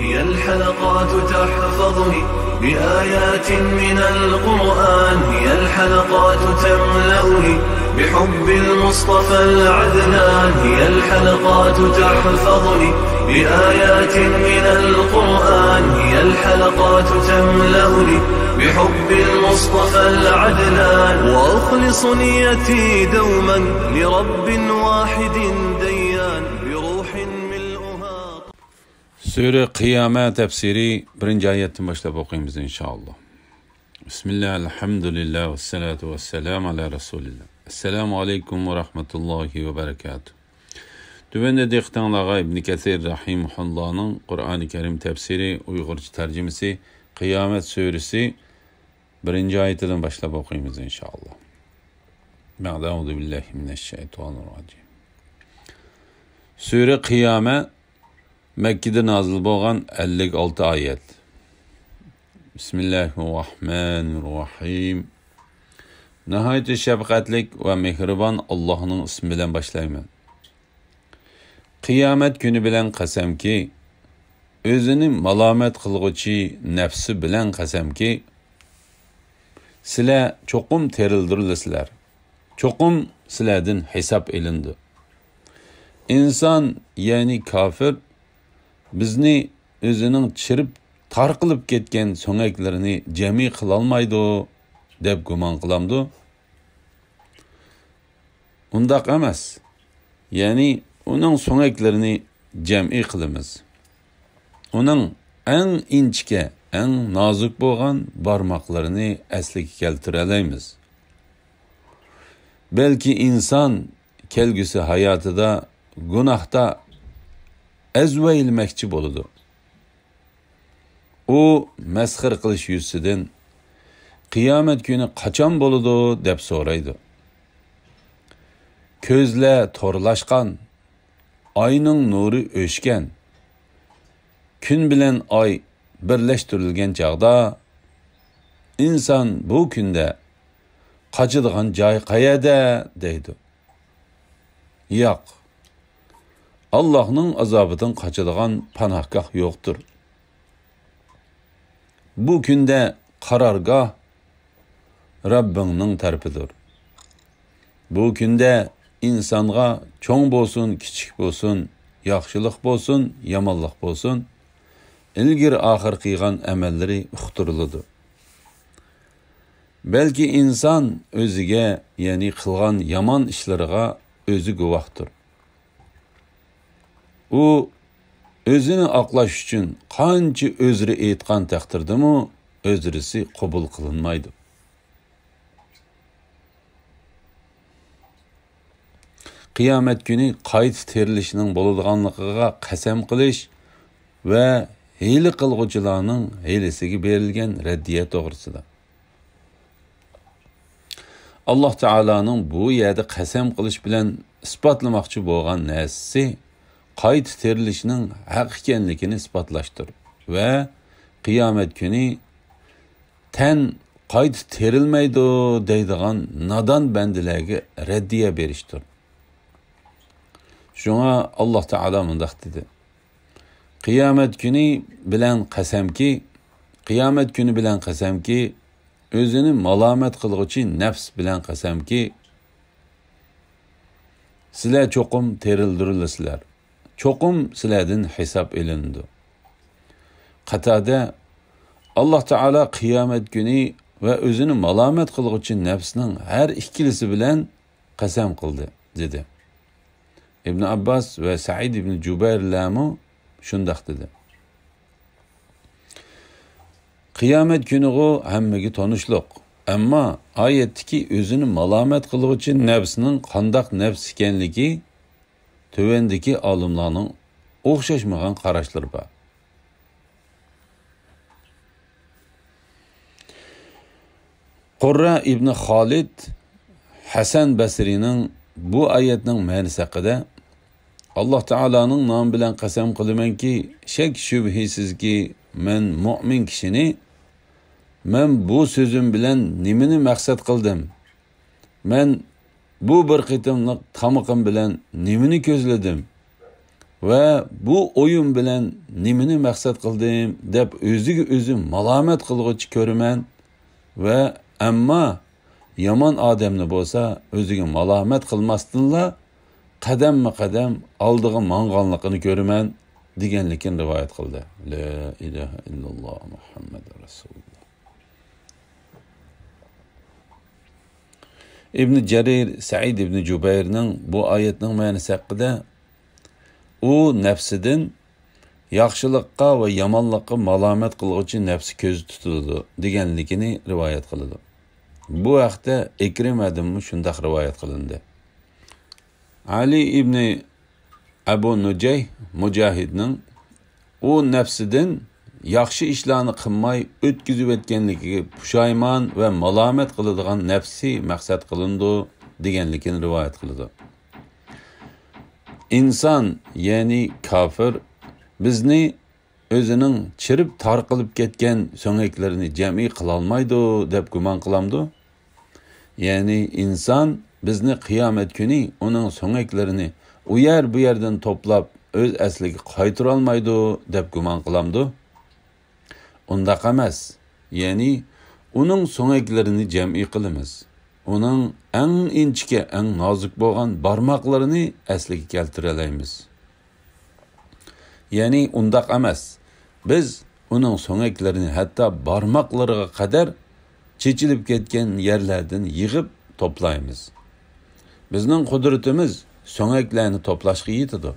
هي الحلقات تحفظني بآيات من القرآن، هي الحلقات تملأني بحب المصطفى العدنان، هي الحلقات تحفظني بآيات من القرآن، هي الحلقات تملأني بحب المصطفى العدنان، وأخلص نيتي دوما لرب واحد ديان بروح ملؤها. Sure Kıyamet tefsiri 1. ayetten başlayıp okuyayım inşallah. Bismillah, elhamdülillah ve salatu ve selamu ala Resulillah. Esselamu aleyküm ve rahmetullahi ve berekatuhu. Düvende diktanlağa İbn Kesir Rahimullah'ın Kur'an-ı Kerim tefsiri Uygurca tercümesi Kıyamet suresi 1. ayetinden başlayıp okuyayım inşallah. Ma'da'udu billahi mineşşeytanirracim. Sure Kıyamet Mekke'de nazil bolgan 56 ayet. Bismillahirrahmanirrahim. Nihayet şefkatlik ve mehriban Allah'ın ismi bilen başlayman. Kıyamet günü bilen qasam ki, özünü malamet qılğıcı nefsi bilen qasam ki, sizler çokum terildirilsizler. Çokum sizlerden hesap elindi. İnsan yani kafir bizni özünün çirip tar qılıp ketken soňaklarını jami qılalmaydı dep guman qılamdı. Undaq emas. Yani onun soňaklarını jami qılımız. Onun en inçke, en nazik bolgan barmaklarını eslik keltireleymiz. Belki insan kelgüsü hayatıda günahta ezveilmekçi boludu. O meskir kılış yüzüden kıyamet günü kaçan boludu dep soraydı. Közle torlaşkan, ayının nuru öşken, gün bilen ay birleştirilgen çağda, insan bu günde kaçıdığan cay kayada deydi. Yok. Allah'ın azabından kaçıdığan panahgah yoktur. Bu günde karargah Rabbinin tarafıdır. Bu günde insanğa çoğ bolsun, kiçik bolsun, yaxşılık bolsun, yamanlık bolsun, ilgir ahir kıygan emelleri uqturuludur. Belki insan özüge, yani kılgan yaman işleriga özü guvahtır. O özünü aqlaş üçün qancha özrü eytqan taqdirdimi, özrisi qabul qilinmaydi. Qiyomat günü qayt terilishning bo'ladiganligiga qasam qilish va hiyla qilg'uvchilarning hiylasiga berilgan raddiya to'g'risida. Allah Taola'nın bu yerda qasam qilish bilan isbotlamoqchi bo'lgan narsasi qayt terilishning haq ekanligini isbotlaştır ve kıyamet günü ten qayt terilmeydi deydigan nadan bendilerge reddiye beriştir. Şuna Allah Teala mındaq dedi. Kıyamet günü bilen qasam ki, özünü malamet qılğıcı nefs bilen qasam ki, sizler çokum terildirilsizler. Çokum sizlerden hesap elindi. Katade Allah Teala kıyamet günü ve özünü malamet qılğıcı nefsinin her ikilisi bilen qasam qıldı dedi. İbn Abbas ve Sa'id ibn Cübeyr Lamu şundaq dedi. Kıyamet günü o hemmegi tanışlık. Ama ayetdeki özünü malamet qılğıcı nefsinin qandaq nefs ekenligi tövendeki alımlarının oxşaşmagan qaraşları var. Qurra ibn Khalid Hasan Basri'nin bu ayetning ma'nosi haqida Allah Taola'nın namı bilen qasam qilaman ki, şek şübhisizki men mu'min kişini men bu sözüm bilen nimini maqsad qildim. Men bu bir qitimliq tamıqım bilen nimini közledim. va bu o'yin bilan nimani maqsad qildim deb o'ziga o'zim malomat qilg'uchi ko'raman va ammo yomon odamni bo'lsa o'ziga malomat qilmasdinla qadamma-qadam oldiga mong'onligini ko'raman deganligini rivoyat qildi. La ilaha illalloh Muhammad rasululloh. İbn Jarir Said ibn Jubayrning bu oyatning ma'nosi haqida u nafsidan yaxshilikqa va yomonlikqa malomat qiluvchi nafsi ko'z tutadi deganligini rivoyat qiladi. Bu haqda Ikrimadan shunday rivoyat qilindi. Ali ibn Abu Nujay Mujahidning u nafsidan yaxshi ishlarni qilmay o'tkazib o'tganligiga pushaymon va malomat qiladigan nafsi maqsad qilindi deganligini rivoyat qiladi. İnsan ya'ni kafir bizni o'zining chirib tarqilib ketgan so'ngaklarini jami qila olmaydi deb gumon qilamdi. Ya'ni inson bizni qiyomat kuni uning so'ngaklarini u yer bu yerdan to'plab o'z asliga qaytira olmaydi deb gumon qilamdi. Undaq emas. Ya'ni uning so'ngaklarini jami qilamiz. Uning eng inchga, eng nozik bo'lgan barmoqlarini asliga keltira olamiz. Ya'ni undaq emas. Biz uning so'ngaklarini hatto barmoqlariga qadar chechilib ketgan yerlardan yig'ib to'playmiz. Bizning qudratimiz so'ngaklarni to'plashga yetadi.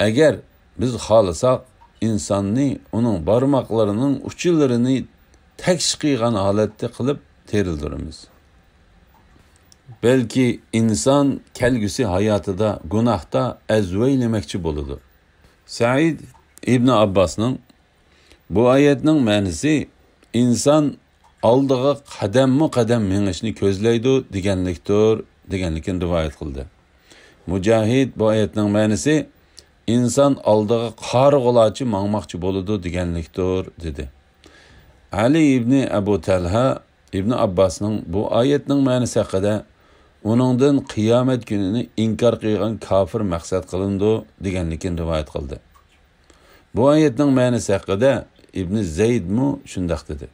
Agar biz xohlasak insonni uning barmoqlarining uchilarini taksh qilgan holatda qilib terildiramiz. Belki inson kelgusi hayotida gunohda azvaylamoqchi bo'ladi. Said ibn Abbasning bu oyatning ma'nosi inson oldiga qadam mengishni ko'zlaydi deganlikni rivoyat qildi. Mujahid bu oyatning ma'nosi inson oldiga qarg'ulachi mangmoqchi bo'ladi deganlikdir dedi. Ali ibn Abu Talha ibn Abbasning bu oyatning ma'nosi haqida uningdan qiyomat kunini inkor qilgan kafir maqsad qilindi deganlikni rivoyat qildi. Bu oyatning ma'nosi haqida Ibn Zayd mu shunday dedi.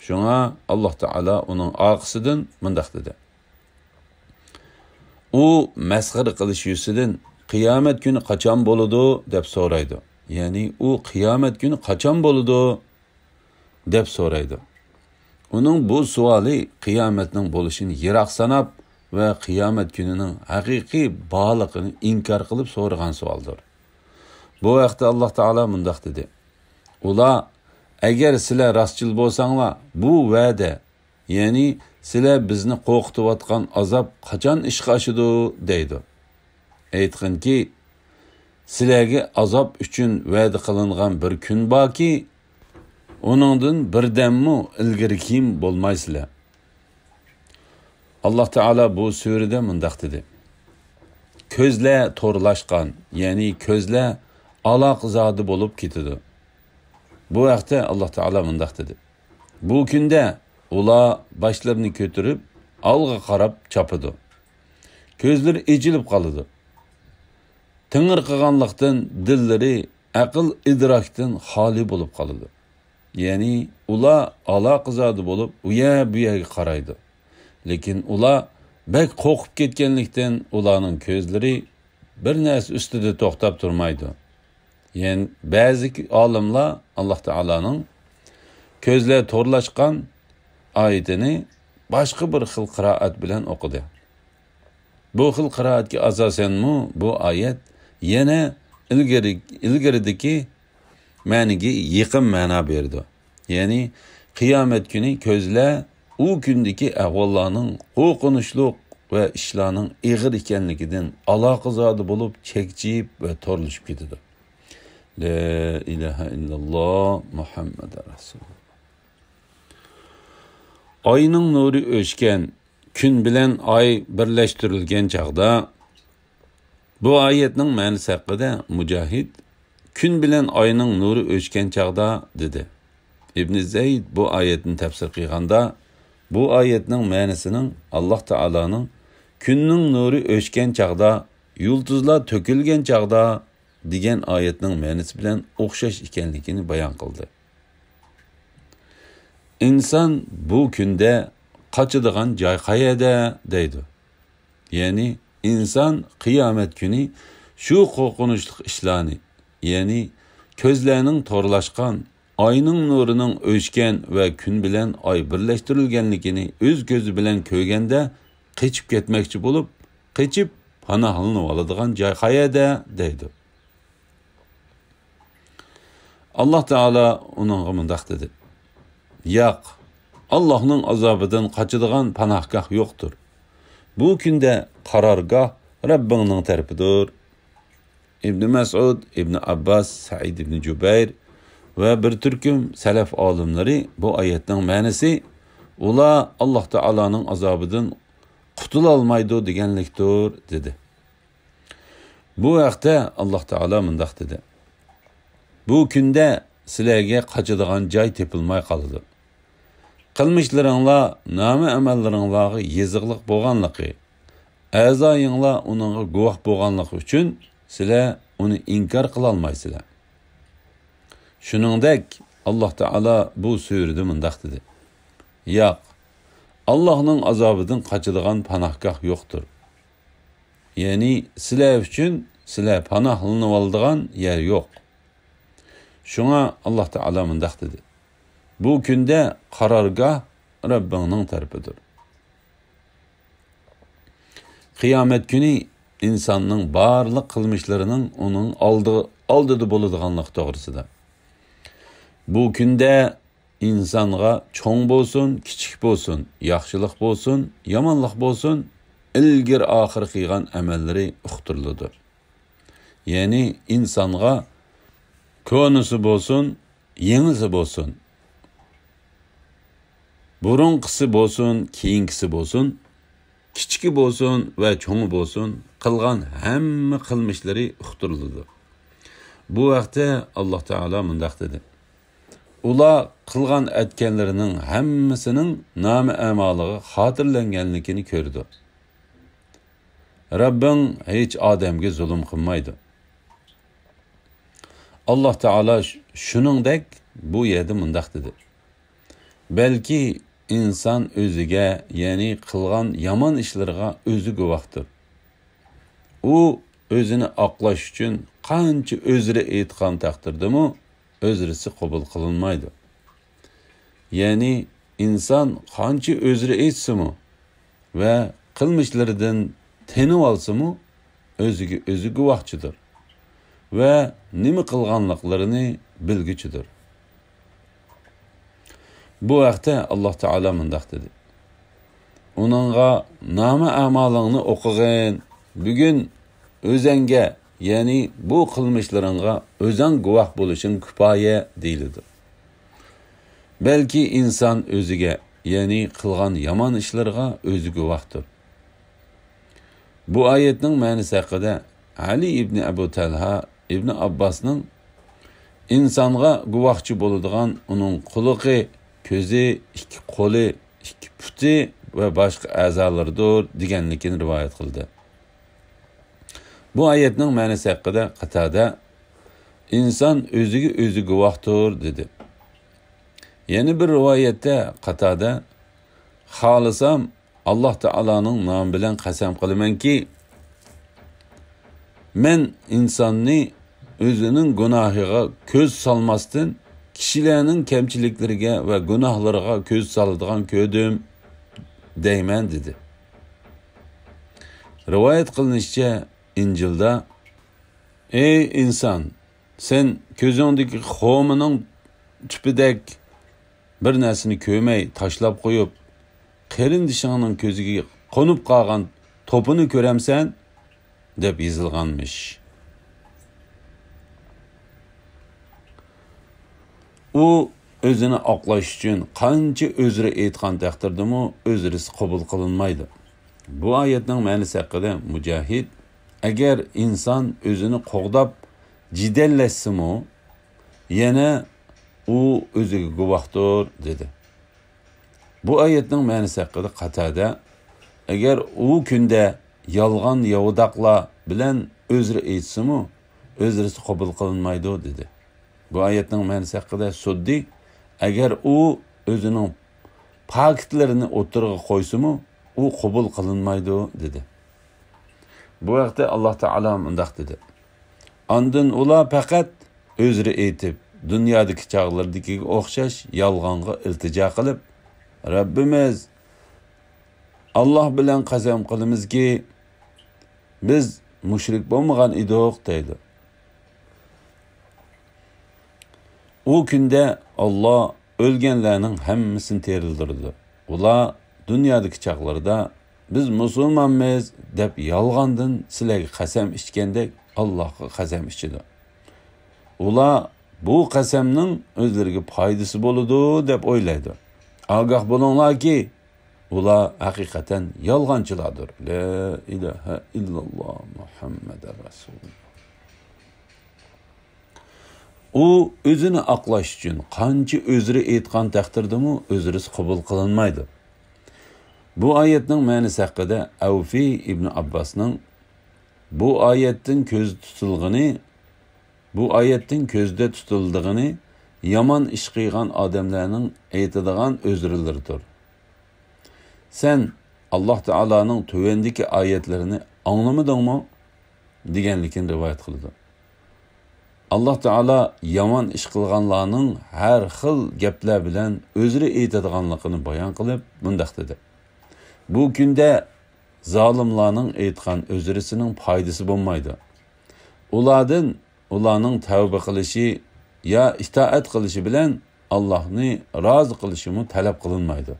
Shunga Alloh taolo uning oqisidan mundaq dedi. U masxara qilish yusidan qiyomat kuni qachon bo'ladi deb so'raydi. Ya'ni u qiyomat kuni qachon bo'ladi deb so'raydi. Uning bu savoli qiyomatning bo'lishini yiroq sanab va qiyomat kunining haqiqiy borligini inkor qilib so'ragan savoldir. Bu vaqtda Alloh taolo mundaq dedi. Ular agar sizlar rostchil bo'lsanglar, bu va'da, ya'ni sizlar bizni qo'rqitayotgan azob qachon ishga oshadi deydi. Aytqinki, sizlarga azob uchun va'da qilingan bir kun borki, uningdan birdammi ilgari kim bo'lmaysizlar. Alloh taolo bu surada mundaq dedi. Ko'zlar to'rlashgan, ya'ni ko'zlar aloqazodi bo'lib ketadi. Bu vaqtda Alloh taolo mundaq dedi. Bu kunda ular boshlarini ko'tarib, olg'a qarab chopadi. Ko'zlari ejilib qoladi. Tingir qilganlikdan dillari aql idrokdan xoli bo'lib qoladi. Ya'ni ular aloqazodi bo'lib, u yerga qaraydi. Lekin ular bek qo'rqib ketganlikdan ularning ko'zlari bir narsa ustida to'xtab turmaydi. Yani ba'zi olimlar Alloh taolaning ko'zlar to'rlashgan oyatini boshqa bir xil qiroat bilan o'qidi. Bu xil qiroatga asosan bu oyat yana ilgaridagi ma'niga yaqin ma'no berdi. Ya'ni qiyomat kuni ko'zlar u kundagi ahvollarning qo'rqinchli va ishlarning ig'ir ekanligidan aloqazodi bo'lib chekchiyib va to'rlashib ketadi. La ilaha illalloh Muhammad rasululloh. Oyning nuri o'chgan, kun bilan oy birlashtirilgan chaqda bu oyatning ma'nosi haqida Mujahid kun bilan oyning nuri o'chgan chaqda dedi. Ibn Zayd bu oyatni tafsir qilganda bu oyatning ma'nosining Alloh taolaning kunning nuri o'chgan chaqda yulduzlar tökülgen çağda degan oyatning ma'nosi bilan o'xshash ekanligini bayon qildi. İnsan bu kunda qochadigan joy qayerda deydi. Ya'ni inson qiyomat kuni shu qo'rqinchli ishlarni, ya'ni ko'zlarning to'rlashgan, oyning nurining o'chgan va kun bilan oy birlashtirilganligini o'z ko'zi bilan ko'rganda qochib ketmoqchi bo'lib, qochib panohlanib oladigan joy qayerda deydi. Allah Teala onunğa mundaq dedi. Yo'q, Allohning azobidan qochadigan panohgoh yo'qdir. Bu kunda qarorgoh Rabbingning tarafidir. İbn Mas'ud, İbn Abbas, Said ibn Jubayr ve bir türküm salaf olimlari bu oyatning ma'nosi ular Alloh taolaning azobidan qutula olmaydi deganlikdir dedi. Bu vaqtda Alloh taolo mundaq dedi. Bu kunda sizlarga qochadigan joy tepilmay qoladi. Qilmishlaringlar, nomi amallaringlarga yeziqliq bo'lganligi, a'zoyinglar uningga guvoh bo'lganligi uchun sizlar uni inkor qila olmaysizlar. Shuningdek, Alloh taolo bu surada mundaq dedi. Yo'q, Allohning azobidan qochadigan panohgoh yo'qdir. Ya'ni sizlar uchun sizlar panohlanib oladigan yer yo'q. Shunga Alloh taolo mundaq dedi. Bu kunda qarorgoh Rabbingning tarafidir. Qiyomat kuni insonning barliq qilmishlarining uning oldida bo'ladiganlik to'g'risida. Bu kunda insonga cho'ng bo'lsin, kichik bo'lsin, yaxshilik bo'lsin, yomonlik bo'lsin, ilgir oxir qilgan amallari uqtiriladi. Ya'ni insonga ko'nisi bo'lsin, yengisi bo'lsin, burunqisi bo'lsin, keyingisi bo'lsin, kichiki bo'lsin va cho'ngi bo'lsin, qilgan hamma qilmishlari uqtiriladi. Bu vaqtda Alloh taolo mundaq dedi. Ular qilgan etkenlerining hammasining nomi amaliga xotirlanganligini ko'rdi. Rabbing hech odamga zulm qilmaydi. Alloh taolo shuningdek bu yerda mundaq dedi. Balki inson o'ziga, ya'ni qilgan yomon ishlariga o'zi guvohdir. U o'zini oqlash uchun qancha o'zri aytgan taqdirdami, o'zrisi qabul qilinmaydi. Ya'ni inson qancha o'zri aytsimi va qilmishlaridan tinib olsimi, o'ziga o'zi guvohchidir va nima qilganliklarini bilguchidir. Bu vaqtda Alloh taolo mundaq dedi. Uningga nomi amalingni o'qig'in, bugun o'zingga, ya'ni bu qilmishlaringga o'zing guvoh bo'lishing kifoya deyiladi. Balki inson o'ziga, ya'ni qilgan yomon ishlarga o'zi guvohdir. Bu oyatning ma'nosi haqida Ali ibn Abu Talha ibn Abbasning insonga guvohchi bo'ladigan uning quloqi, ko'zi, ikki qo'li, ikki puti va boshqa a'zolaridir deganligini rivoyat qildi. Bu oyatning ma'nosi haqida Qatada inson o'ziga o'zi guvohdir dedi. Yana bir rivoyatda Qatada xohlasam Alloh taolaning nomi bilan qasam qilamanki, men insonni o'zining gunohiga ko'z solmasdan kishilarning kamchiliklariga va gunohlariga ko'z soladigan ko'rdim deyman dedi. Rivoyat qilinishicha İncil'da, ey inson, sen ko'zingdagi xo'mining tupidek bir narsani ko'rmay tashlab qo'yib, qarindishingning ko'ziga qo'nib qolgan to'pini ko'ramsan deb yozilganmish. U o'zini oqlash uchun qancha o'zri aytgan taqdirdami, o'zrisi qabul qilinmaydi. Bu oyatning ma'nosi haqida Mujahid, agar inson o'zini qo'g'dab jidallashsa-mu, yana u o'ziga guvohdir dedi. Bu oyatning ma'nosi haqida Qatada, agar u kunda yolg'on yovdaqlar bilan o'zri aytsimi, o'zrisi qabul qilinmaydi dedi. Bu oyatning ma'nosi haqida Suddi agar u o'zining faktlarini o'tirg'a qo'ysimi, u qabul qilinmaydi dedi. Bu vaqtda Alloh taolo mundaq dedi. Ondan ular faqat o'zri aytib, dunyodagi chog'lardagiga o'xshash yolg'onga iltijo qilib, Rabbimiz Alloh bilan qasam qilamizki, biz mushrik bo'lmagan edik deydi. O kunda Alloh o'lganlarning hammasini tirildirdi. Ular dunyodagi chaqlarda biz musulmonmiz deb yolg'ondan sizlarga qasam ichgandek Allohga qasam ichdi. Ular bu qasamning o'zlariga foydasi bo'ladi deb o'ylaydi. Ogoh bo'linglarki, ular haqiqatan yolg'onchilardir. La ilaha illalloh Muhammadur Rasululloh. U o'zini aqlash uchun qancha o'zri aytgan taqdirdami o'zrisi qabul qilinmaydi. Bu oyatning ma'nosi haqida Avfi ibn Abbosning bu oyatdan ko'zda tutildigini yomon ish qilgan odamlarning aytadigan o'zrilaridir. Sen Alloh taolaning tuvandagi oyatlarini anglamadingmi deganligini rivoyat qildi. Alloh taolo yomon ish qilganlarning har xil gaplar bilan o'zri aytadiganligini bayon qilib, mundaq dedi. Bu kunda zolimlarning aytgan o'zrisining foydasi bo'lmaydi. Ularning tavba qilishi ya itoat qilishi bilan Allohni rozi qilishimi talab qilinmaydi.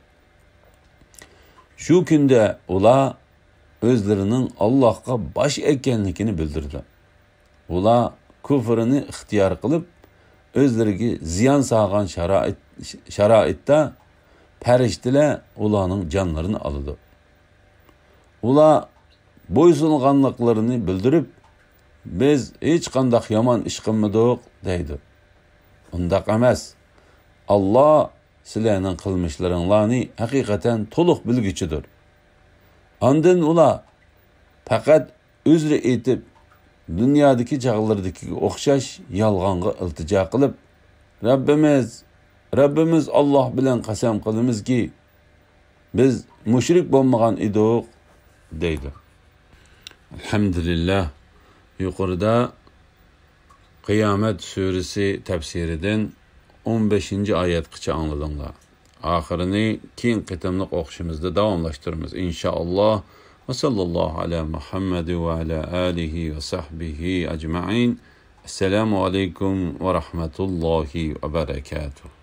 Shu kunda ular o'zlarining Allohga bosh ekanligini bildirdi. Ular kufrini ixtiyor qilib, o'zlariga ziyon solgan sharoitda farishtalar ularning jonlarini oldi. Ular bo'ysunganliklarini bildirib, biz hech qanday yomon ish qilmadik deydi. Undaq emas. Alloh sizlarning qilmishlaringlarni haqiqatan to'liq bilguchidir. Ondan ular faqat o'zri aytib, dunyodagi chog'lardagi o'xshash yolg'onga iltijo qilib, Rabbimiz Alloh bilan qasam qilamizki, biz mushrik bo'lmagan edik deydi. Alhamdulillah. Yuqorida Qiyomat surasi tafsiridan 15-oyatgacha angladinglar. Oxirini keyin qitimliq o'qishimizda davomlashtiramiz inshaalloh. Va sallallohu ala Muhammad va ala alihi va sahbihi ajma'in. Assalomu alaykum va rahmatullohi va barakatuh.